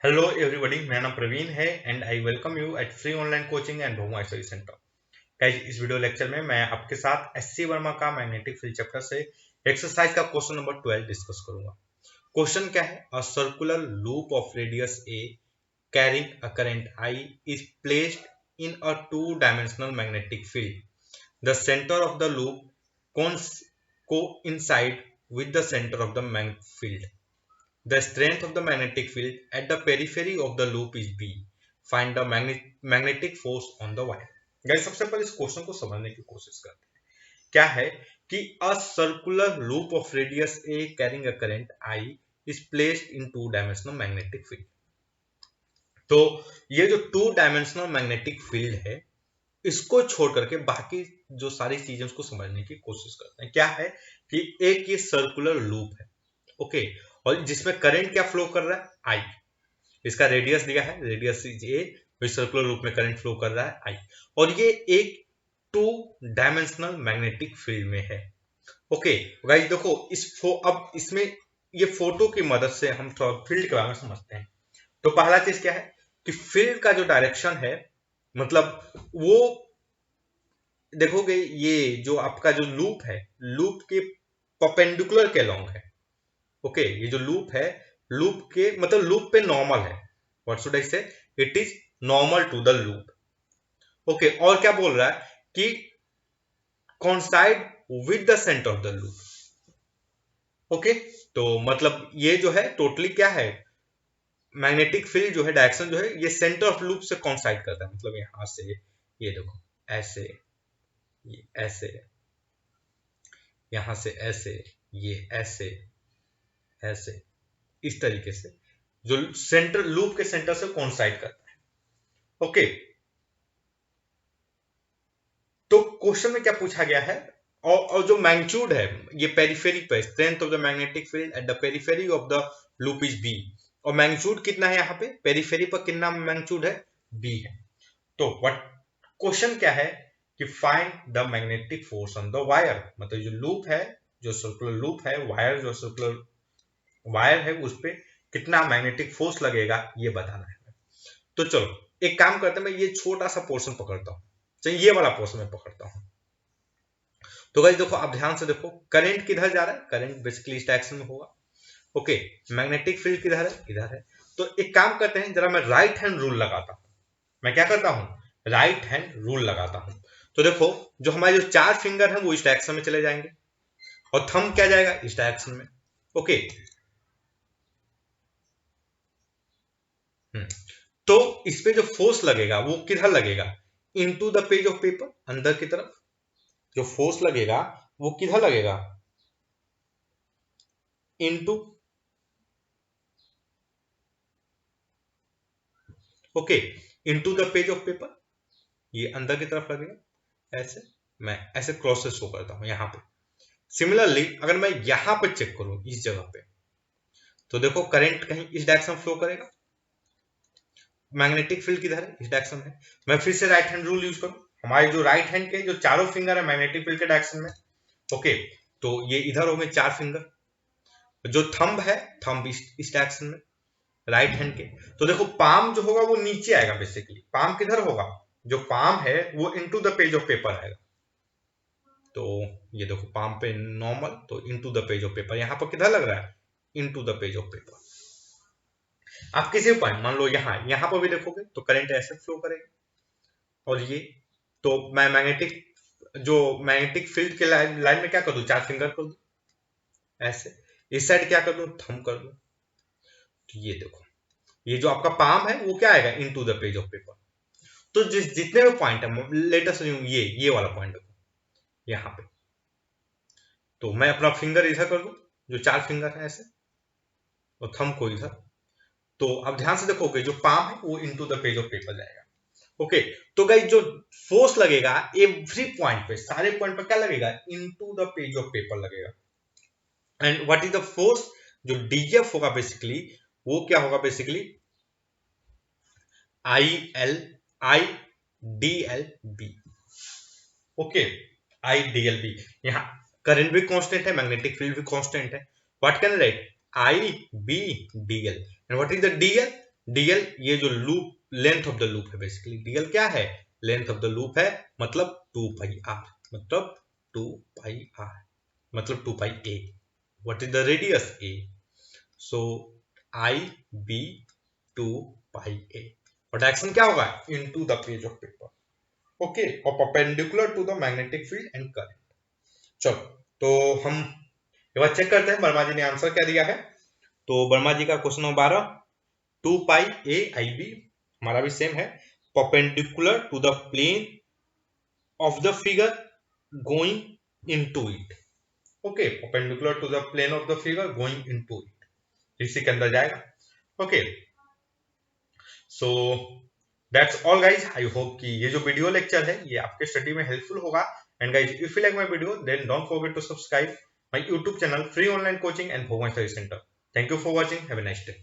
Hello everybody, मेरा नाम प्रवीण है and I welcome you at free online coaching and Bhoma study centre. Guys, इस video lecture में मैं आपके साथ एससी वर्मा का मैग्नेटिक फील्ड चैप्टर से एक्सरसाइज का क्वेश्चन नंबर 12 डिस्कस करूंगा। क्वेश्चन क्या है? A circular loop of radius a carrying a current I is placed in a two dimensional magnetic field. The centre of the loop coincide with the center of the magnetic field. The strength of the magnetic field at the periphery of the loop is B. Find the magnetic force on the wire. Guys, सबसे पहले इस question को समझने की कोशिश करते हैं। क्या है कि अ circular loop of radius a carrying a current I is placed in to dimensional magnetic field. तो ये जो टू डायमेंशनल मैग्नेटिक फील्ड है, इसको छोड़ करके बाकी जो सारी चीजें उसको समझने की कोशिश करते हैं। क्या है कि एक ये सर्कुलर लूप है, ओके, और जिसमें करंट क्या फ्लो कर रहा है? आई। इसका रेडियस दिया है, radius is a, circular loop में करंट फ्लो कर रहा है आई, और ये एक टू डायमेंशनल मैग्नेटिक फील्ड में है। ओके गाइस, देखो अब इसमें ये फोटो की मदद से हम थोड़ा फील्ड के बारे में समझते हैं। तो पहला चीज क्या है कि फील्ड का जो डायरेक्शन है, मतलब वो देखोगे, ये जो आपका जो लूप है, लूप के परपेंडिकुलर के लॉन्ग है। ओके, ये जो लूप है, लूप के मतलब लूप पे नॉर्मल है। What should I say? It is normal to the loop. Okay, और क्या बोल रहा है कि coincide with the centre of the loop. Okay, तो मतलब ये जो है टोटली क्या है, मैग्नेटिक फील्ड जो है, डायरेक्शन जो है, ये सेंटर ऑफ लूप से कॉन्साइड करता है। मतलब यहां से ये देखो, ऐसे, ये ऐसे, यहां से ऐसे, ये ऐसे, ऐसे, इस तरीके से जो सेंटर लूप के सेंटर से कॉन्साइड करता है। ओके, तो क्वेश्चन में क्या पूछा गया है, और जो मैग्नीट्यूड है, ये पेरिफेरी पे, strength of the magnetic field at the periphery of the loop is B. और मैग्नीट्यूड कितना है यहाँ पे पेरिफेरी पर? कितना मैग्नीट्यूड है? बी है। तो व्हाट क्वेश्चन क्या है कि find the magnetic force on the wire. मतलब जो लूप है, जो सर्कुलर लूप है, वायर जो सर्कुलर वायर है, उस पर कितना मैग्नेटिक फोर्स लगेगा, ये बताना है। तो चलो एक काम करते हैं, मैं ये छोटा सा पोर्शन पकड़ता हूं। चलिए ये वाला पोर्शन मैं पकड़ता हूं। तो गाइस देखो, आप ध्यान से देखो, करंट किधर जा रहा है? करंट बेसिकली इस डायरेक्शन में होगा। ओके, मैग्नेटिक फील्ड किधर है? इधर है। तो एक काम करते हैं, जरा मैं राइट हैंड रूल लगाता हूं। मैं क्या करता हूं? राइट हैंड रूल लगाता हूं। तो देखो, जो हमारे जो चार फिंगर है वो इस डायरेक्शन में चले जाएंगे, और थंब क्या जाएगा? इस डायरेक्शन में। ओके, तो इस पे जो फोर्स लगेगा वो किधर लगेगा? Into the page of paper, अंदर की तरफ। जो फोर्स लगेगा वो किधर लगेगा? Into, okay, into the page of paper, ये अंदर की तरफ लगेगा। ऐसे मैं ऐसे क्रॉस से शो करता हूं यहां पे। सिमिलरली अगर मैं यहां पे चेक करूं इस जगह पे, तो देखो करंट कहीं इस डायरेक्शन फ्लो करेगा, मैग्नेटिक फील्ड किधर है? इस डायरेक्शन में। मैं फिर से राइट हैंड रूल यूज करूं, हमारे जो राइट हैंड के जो चारों फिंगर है मैग्नेटिक फील्ड के डायरेक्शन में। ओके, तो ये इधर हो गए चार फिंगर। जो थंब है, थंब इस डायरेक्शन में, राइट हैंड के। तो देखो पाम जो होगा वो नीचे आएगा। बेसिकली पाम किधर होगा? जो पाम है वो into the page of paper आएगा। तो ये देखो पाम पे नॉर्मल, तो into the page of paper, यहां पर किधर लग रहा है? Into the page of paper. आप किसी भी पॉइंट, मान लो यहां पर भी देखोगे तो करंट ऐसे फ्लो करेगा। और ये, तो मैं मैग्नेटिक फील्ड के लाइन में क्या कर दूं? चार फिंगर कर दूं ऐसे। इस साइड क्या कर दूं? थंब कर दूं। तो ये देखो, ये जो आपका पाम है वो क्या आएगा? Into the page of paper. तो जितने भी पॉइंट है, लेटेस्ट ये वाला पॉइंट देखो यहाँ पे, तो मैं अपना फिंगर इधर कर दूं, जो चार फिंगर है ऐसे, और थंब को इधर। तो अब ध्यान से देखोगे, जो पाम है वो into the page of paper जाएगा। ओके, तो गाइस जो फोर्स लगेगा एवरी पॉइंट पे, सारे पॉइंट पे क्या लगेगा? Into the page of paper लगेगा। And what is the force? जो डीएफ होगा बेसिकली, वो क्या होगा basically? I L, I D L B. Okay, I D L B. यहाँ करंट भी कांस्टेंट है, मैग्नेटिक फील्ड भी कांस्टेंट है। What can write? I B D L. And what is the D L? DL ये जो loop length of the loop है, basically DL क्या है, लेंथ ऑफ द लूप है, मतलब 2 पाई आर, मतलब 2 पाई आर, मतलब 2 pi A. What is the radius A, so I B 2 pi A, और डायरेक्शन क्या होगा, into the page of paper. Okay, और perpendicular to the magnetic field and current. चलो, तो हम एक बार चेक करते हैं वर्मा जी ने आंसर क्या दिया है. तो वर्मा जी का question number 12, 2 pi a I B, हमारा भी सेम है, perpendicular to the plane of the figure going into it. Okay, perpendicular to the plane of the figure going into it, इसी के अंदर जाएगा. Okay, so that's all guys. I hope कि ये जो वीडियो लेक्चर है ये आपके स्टडी में हेल्पफुल होगा. And guys, if you like my video then don't forget to subscribe my YouTube channel free online coaching and Bhagwan study centre. Thank you for watching, have a nice day.